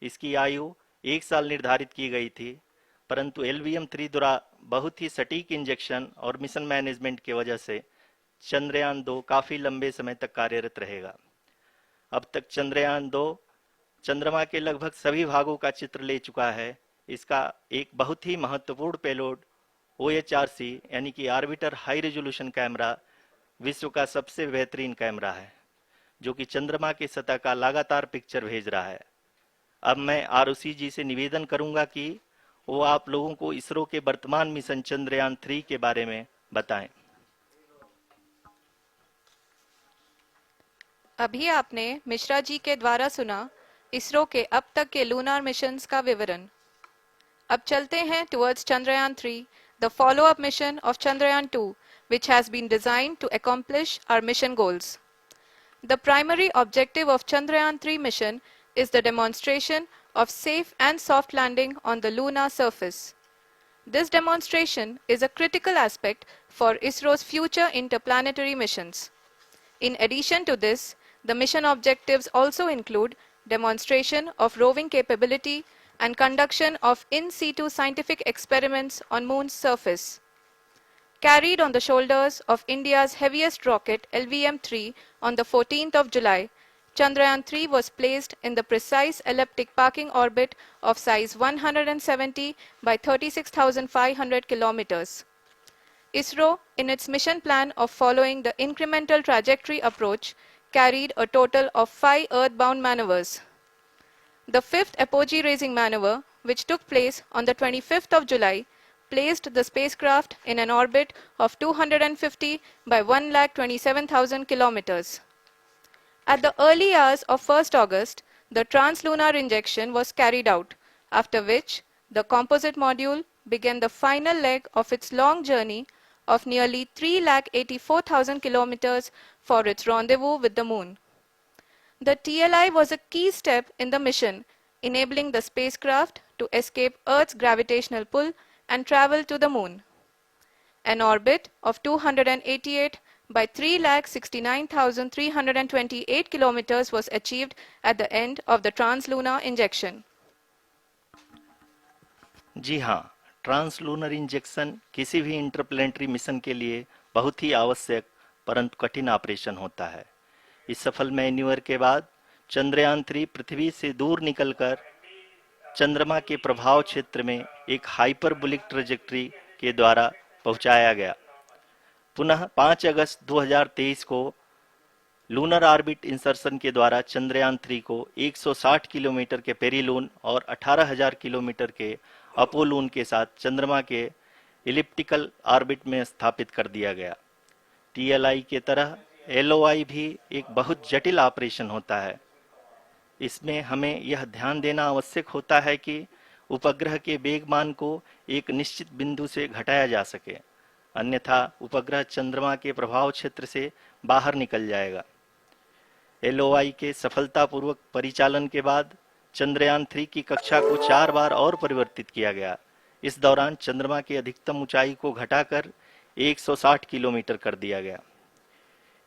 इसकी आयु 1 साल निर्धारित की गई थी, परंतु LVM-3 द्वारा बहुत ही सटीक इंजेक्शन और मिशन मैनेजमेंट की वजह से चंद्रयान-2 काफी लंबे समय तक कार्यरत रहेगा। अब तक चंद्रयान-2 चंद्रमा के लगभग सभी भागों का चित्र ले चुका है। इसका एक बहुत ही महत्वपूर्ण पेलोड OHRC यानी कि ऑर्बिटर हाई रेजोल्यूशन कैमरा विश्व का सबसे बेहतरीन कैमरा है, जो कि चंद्रमा की सतह का लगातार पिक्चर भेज रहा है। अब मैं ROC जी से निवेदन करूंगा कि वो आप लोगों को इसरो के वर्तमान मिशन चंद्रयान-3 के बारे में बताएं। अभी आपने मिश्रा जी के द्वारा सुना इसरो के अब तक के लूनार मिशंस का विवरण। अब चलते हैं towards Chandrayaan-3, the follow-up mission of Chandrayaan-2, which has been designed to accomplish our mission goals. The primary objective of Chandrayaan-3 mission is the demonstration of safe and soft landing on the lunar surface. This demonstration is a critical aspect for ISRO's future interplanetary missions. In addition to this, the mission objectives also include demonstration of roving capability and conduction of in situ scientific experiments on Moon's surface. Carried on the shoulders of India's heaviest rocket LVM-3 on the 14th of July, Chandrayaan-3 was placed in the precise elliptic parking orbit of size 170 by 36,500 kilometers. ISRO, in its mission plan of following the incremental trajectory approach, carried a total of 5 earthbound maneuvers. The fifth apogee-raising maneuver, which took place on the 25th of July, placed the spacecraft in an orbit of 250 by 1,27,000 kilometers. At the early hours of 1st August, the translunar injection was carried out, after which the composite module began the final leg of its long journey of nearly 3,84,000 kilometers for its rendezvous with the Moon. The TLI was a key step in the mission, enabling the spacecraft to escape Earth's gravitational pull and travel to the Moon. An orbit of 288 by 3,69,328 kilometers was achieved at the end of the translunar injection. जी हाँ, translunar injection किसी भी interplanetary mission के लिए बहुत ही आवश्यक परंतु कठिन operation होता है। इस सफल मैन्यूवर के बाद चंद्रयान-3 पृथ्वी से दूर निकलकर चंद्रमा के प्रभाव क्षेत्र में एक हाइपरबोलिक ट्रेजेक्टरी के द्वारा पहुंचाया गया। पुनः 5 अगस्त 2023 को लूनर ऑर्बिट इंसर्शन के द्वारा चंद्रयान-3 को 160 किलोमीटर के पेरिलून और 18,000 किलोमीटर के अपोलून के साथ चंद्रमा के इलिप्टिकल ऑर्बिट में स्थापित कर दिया गया। TLI के तरह LOI भी एक बहुत जटिल ऑपरेशन होता है। इसमें हमें यह ध्यान देना आवश्यक होता है कि उपग्रह के वेगमान को एक निश्चित बिंदु से घटाया जा सके, अन्यथा उपग्रह चंद्रमा के प्रभाव क्षेत्र से बाहर निकल जाएगा। LOI के सफलतापूर्वक परिचालन के बाद चंद्रयान-3 की कक्षा को 4 बार और परिवर्तित किया गया। इस दौरान चंद्रमा की अधिकतम ऊंचाई को घटाकर 160 किलोमीटर कर दिया गया।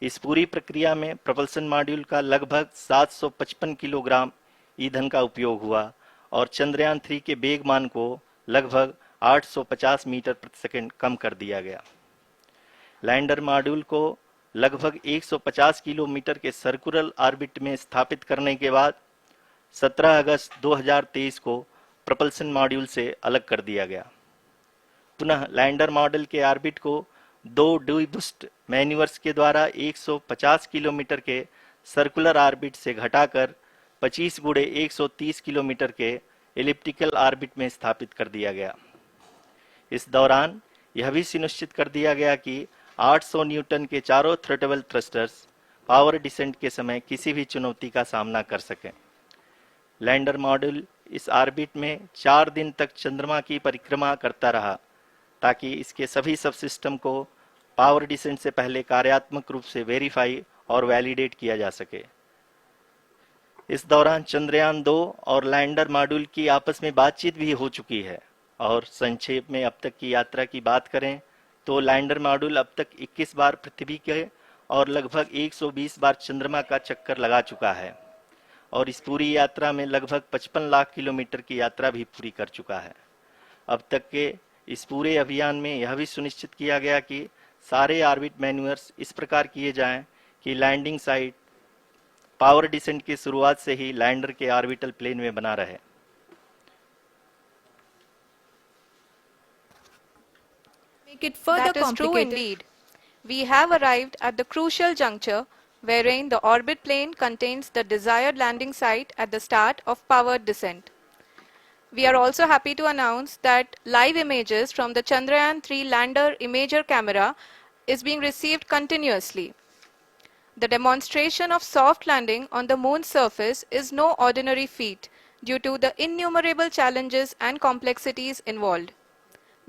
इस पूरी प्रक्रिया में प्रपल्सन मॉड्यूल का लगभग 755 किलोग्राम ईंधन का उपयोग हुआ और चंद्रयान-3 के वेगमान को लगभग 850 मीटर प्रति सेकंड कम कर दिया गया। लैंडर मॉड्यूल को लगभग 150 किलोमीटर के सर्कुलर ऑर्बिट में स्थापित करने के बाद 17 अगस्त 2023 को प्रपल्सन मॉड्यूल से अलग कर दिया गया। पुनः लैंडर मॉडल के ऑर्बिट को 2 डीबूस्ट मैन्यूवर्स के द्वारा 150 किलोमीटर के सर्कुलर ऑर्बिट से घटाकर 25 गुणे 130 किलोमीटर के एलिप्टिकल ऑर्बिट में स्थापित कर दिया गया। इस दौरान यह भी सुनिश्चित कर दिया गया कि 800 न्यूटन के चारों थ्रोटेबल थ्रस्टर्स पावर डिसेंट के समय किसी भी चुनौती का सामना कर सकें। लैंडर मॉड्यूल इस ऑर्बिट में 4 दिन तक चंद्रमा की परिक्रमा करता रहा ताकि इसके सभी सबसिस्टम को पावर डिसेंट से पहले कार्यात्मक रूप से वेरीफाई और वैलिडेट किया जा सके। इस दौरान चंद्रयान-2 और लैंडर मॉड्यूल की आपस में बातचीत भी हो चुकी है। और संक्षेप में अब तक की यात्रा की बात करें तो लैंडर मॉड्यूल अब तक 21 बार पृथ्वी के और लगभग 120 बार चंद्रमा का चक्कर लगा चुका है और इस पूरी यात्रा में लगभग 55 लाख किलोमीटर की यात्रा भी पूरी कर चुका है। अब तक के इस पूरे अभियान में यह भी सुनिश्चित किया गया कि सारे ऑर्बिट मैन्यूअर्स इस प्रकार किए जाएं कि लैंडिंग साइट पावर डिसेंट की शुरुआत से ही लैंडर के ऑर्बिटल प्लेन में बना रहे। Make it further That is true complicated. indeed. We have arrived at the crucial juncture wherein the orbit plane contains the desired landing site at the start of powered descent. We are also happy to announce that live images from the Chandrayaan-3 lander imager camera is being received continuously. The demonstration of soft landing on the moon's surface is no ordinary feat due to the innumerable challenges and complexities involved.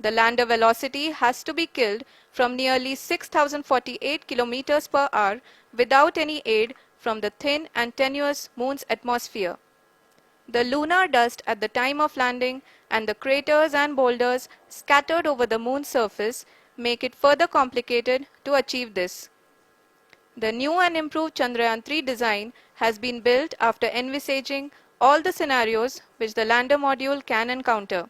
The lander velocity has to be killed from nearly 6,048 kilometers per hour without any aid from the thin and tenuous moon's atmosphere. The lunar dust at the time of landing and the craters and boulders scattered over the moon's surface make it further complicated to achieve this. The new and improved Chandrayaan-3 design has been built after envisaging all the scenarios which the lander module can encounter.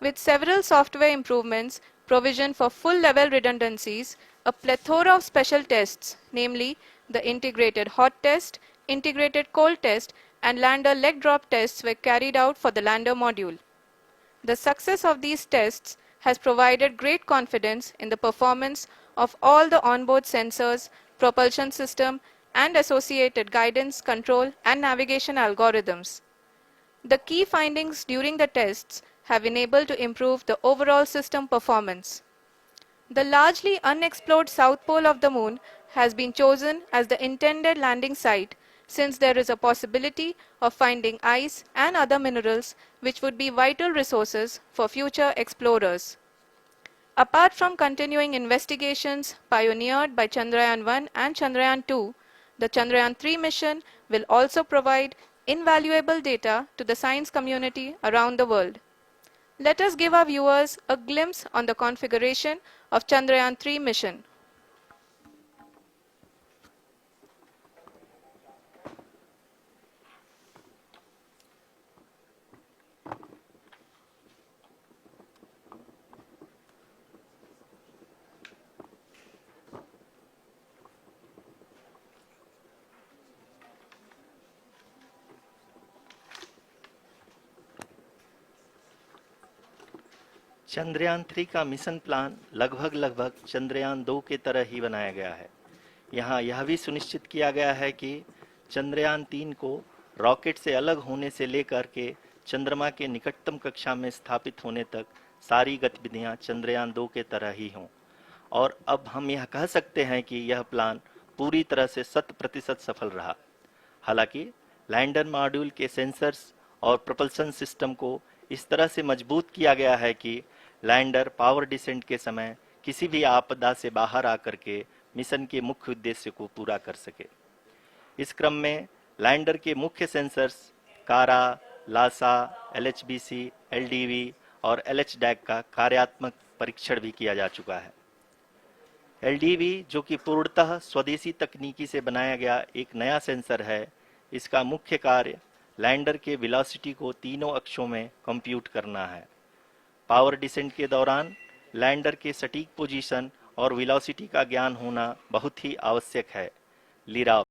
With several software improvements, provision for full-level redundancies, a plethora of special tests, namely the integrated hot test, integrated cold test, and lander leg drop tests were carried out for the lander module. The success of these tests has provided great confidence in the performance of all the onboard sensors, propulsion system, and associated guidance, control, and navigation algorithms. The key findings during the tests have enabled to improve the overall system performance. The largely unexplored south pole of the moon has been chosen as the intended landing site since there is a possibility of finding ice and other minerals which would be vital resources for future explorers. Apart from continuing investigations pioneered by Chandrayaan-1 and Chandrayaan-2, the Chandrayaan-3 mission will also provide invaluable data to the science community around the world. Let us give our viewers a glimpse on the configuration of Chandrayaan-3 mission. Chandrayaan 3 का mission plan लगभग चंद्रयान 2 के तरह ही बनाया गया है। यहाँ यह भी सुनिश्चित किया गया है कि चंद्रयान 3 को रॉकेट से अलग होने से लेकर के चंद्रमा के निकटतम कक्षा में स्थापित होने तक सारी गतिविधियां चंद्रयान 2 के तरह ही हों। और अब हम यह कह सकते हैं कि यह प्लान पूरी तरह से 100% सफल रहा। हालांकि लैंडर मॉड्यूल के सेंसर्स और प्रोपल्शन सिस्टम को इस तरह से मजबूत किया गया है कि लैंडर पावर डिसेंट के समय किसी भी आपदा से बाहर आकर के मिशन के मुख्य उद्देश्य को पूरा कर सके। इस क्रम में लैंडर के मुख्य सेंसर्स कारा, लासा, LHBC, LDV और LHDAC का कार्यात्मक परीक्षण भी किया जा चुका है। LDV जो कि पूर्णतः स्वदेशी तकनीकी से बनाया गया एक नया सेंसर है, इसका मुख्य कार्य लैंडर के वेलोसिटी को तीनों अक्षों में कंप्यूट करना है। पावर डिसेंट के दौरान लैंडर के सटीक पोजीशन और वेलोसिटी का ज्ञान होना बहुत ही आवश्यक है। लीरा